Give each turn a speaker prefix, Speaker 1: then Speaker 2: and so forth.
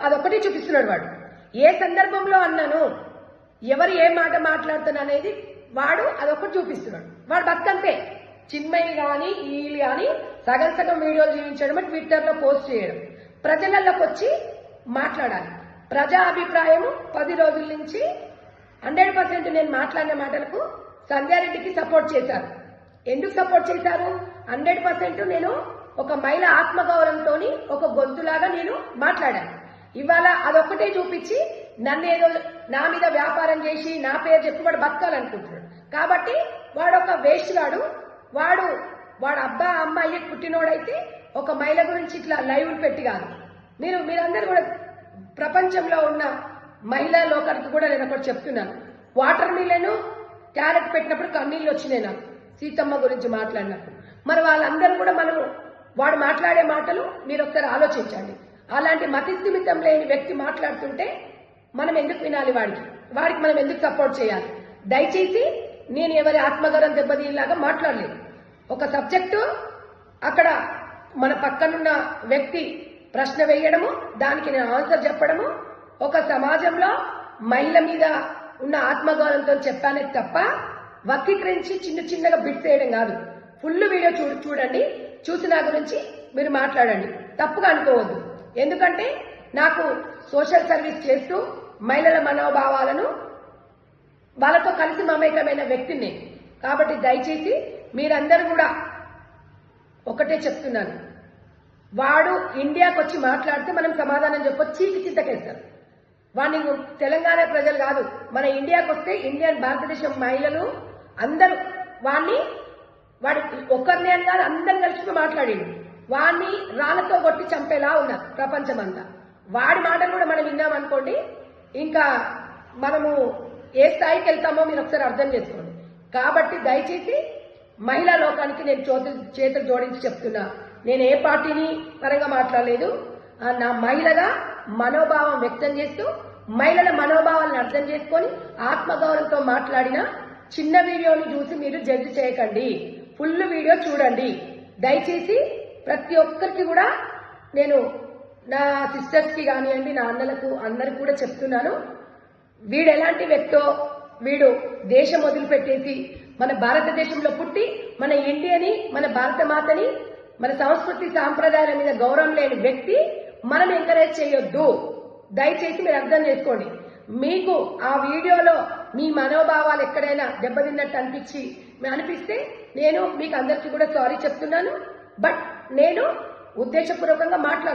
Speaker 1: అదొకటి చూపిస్తున్నాడు వాడు. ఏ సందర్భంలో అన్నాను, ఎవరు ఏ మాట మాట్లాడుతున్నా అనేది వాడు అదొకటి చూపిస్తున్నాడు. వాడు బతుకంతే. చిన్మయి కానీ వీళ్ళు కానీ సగం సగం వీడియోలు చూపించడం, ట్విట్టర్లో పోస్ట్ చేయడం, ప్రజలలోకి వచ్చి మాట్లాడాలి. ప్రజా అభిప్రాయము 10 రోజుల నుంచి 100% నేను మాట్లాడిన మాటలకు సంధ్యారెడ్డికి సపోర్ట్ చేశారు. ఎందుకు సపోర్ట్ చేశారు? 100% నేను ఒక మహిళ ఆత్మగౌరవంతో ఒక గొంతులాగా నేను మాట్లాడాను. ఇవాళ అదొక్కటే చూపించి నన్ను ఏదో నా మీద వ్యాపారం చేసి నా పేరు చెప్పి వాడు బతకాలనుకుంటున్నాడు. కాబట్టి వాడు ఒక వేస్ట్ గాడు. వాడు అబ్బా అమ్మాయి పుట్టినోడైతే ఒక మహిళ గురించి ఇట్లా లైవ్లు పెట్టి కాదు. మీరందరూ కూడా ప్రపంచంలో ఉన్న మహిళా లోకానికి కూడా నేను ఒకటి చెప్తున్నాను. వాటర్ మిలను క్యారెట్ పెట్టినప్పుడు కన్నీళ్ళు వచ్చినాయి నాకు, సీతమ్మ గురించి మాట్లాడినప్పుడు. మరి వాళ్ళందరూ కూడా వాడు మాట్లాడే మాటలు మీరు ఒకసారి ఆలోచించండి. అలాంటి మతిస్థిమితం లేని వ్యక్తి మాట్లాడుతుంటే మనం ఎందుకు వినాలి? వాడికి మనం ఎందుకు సపోర్ట్ చేయాలి? దయచేసి నేను ఎవరి ఆత్మగౌరవం దెబ్బతీలాగా మాట్లాడలేదు. ఒక సబ్జెక్టు అక్కడ మన పక్కనున్న వ్యక్తి ప్రశ్న వేయడము, దానికి నేను ఆన్సర్ చెప్పడము, ఒక సమాజంలో మహిళ మీద ఉన్న ఆత్మగౌరవంతో చెప్పానే తప్ప వక్రీకరించి చిన్నగా బిట్స్ వేయడం కాదు. ఫుల్ వీడియో చూడండి, చూసి నా గురించి మీరు మాట్లాడండి. తప్పుగా అనుకోవద్దు. ఎందుకంటే నాకు సోషల్ సర్వీస్ చేస్తూ మహిళల మనోభావాలను వాళ్ళతో కలిసి మమేకమైన వ్యక్తిని. కాబట్టి దయచేసి మీరందరూ కూడా ఒకటే చెప్తున్నాను, వాడు ఇండియాకి వచ్చి మాట్లాడితే మనం సమాధానం చెప్పొచ్చు. చీకి చింతకేస్తారు వాడిని. తెలంగాణ ప్రజలు కాదు, మన ఇండియాకి వస్తే భారతదేశం మహిళలు అందరూ వాడి ఒక్కరిని అని కాదు అందరం కలిసి మాట్లాడిండు. వాడిని రాళ్లతో కొట్టి చంపేలా ఉన్నారు ప్రపంచమంతా. వాడి మాటలు కూడా మనం విన్నామనుకోండి, ఇంకా మనము ఏ స్థాయికి వెళ్తామో మీరు ఒకసారి అర్థం చేసుకోండి. కాబట్టి దయచేసి మహిళా లోకానికి నేను చేతులు జోడించి చెప్తున్నా, నేను ఏ పార్టీని పరంగా మాట్లాడలేదు. నా మహిళగా మనోభావం వ్యక్తం చేస్తూ మహిళల మనోభావాలను అర్థం చేసుకొని ఆత్మగౌరవంతో మాట్లాడిన చిన్న వీడియోని చూసి మీరు జడ్జి చేయకండి. ఫుల్ వీడియో చూడండి దయచేసి. ప్రతి ఒక్కరికి కూడా నేను నా సిస్టర్స్కి కానివ్వండి, నా అన్నలకు అందరికి కూడా చెప్తున్నాను, వీడు ఎలాంటి వ్యక్తో, వీడు దేశం వదిలిపెట్టేసి మన భారతదేశంలో పుట్టి మన ఇండియాని, మన భారత మాతని, మన సంస్కృతి సాంప్రదాయాల మీద గౌరవం లేని వ్యక్తి మనం ఎంకరేజ్ చేయొద్దు. దయచేసి మీరు అర్థం చేసుకోండి. మీకు ఆ వీడియోలో మీ మనోభావాలు ఎక్కడైనా దెబ్బతిన్నట్టు అనిపిస్తే నేను మీకు అందరికీ కూడా సారీ చెప్తున్నాను. బట్ నేను ఉద్దేశపూర్వకంగా మాట్లాడలేదు.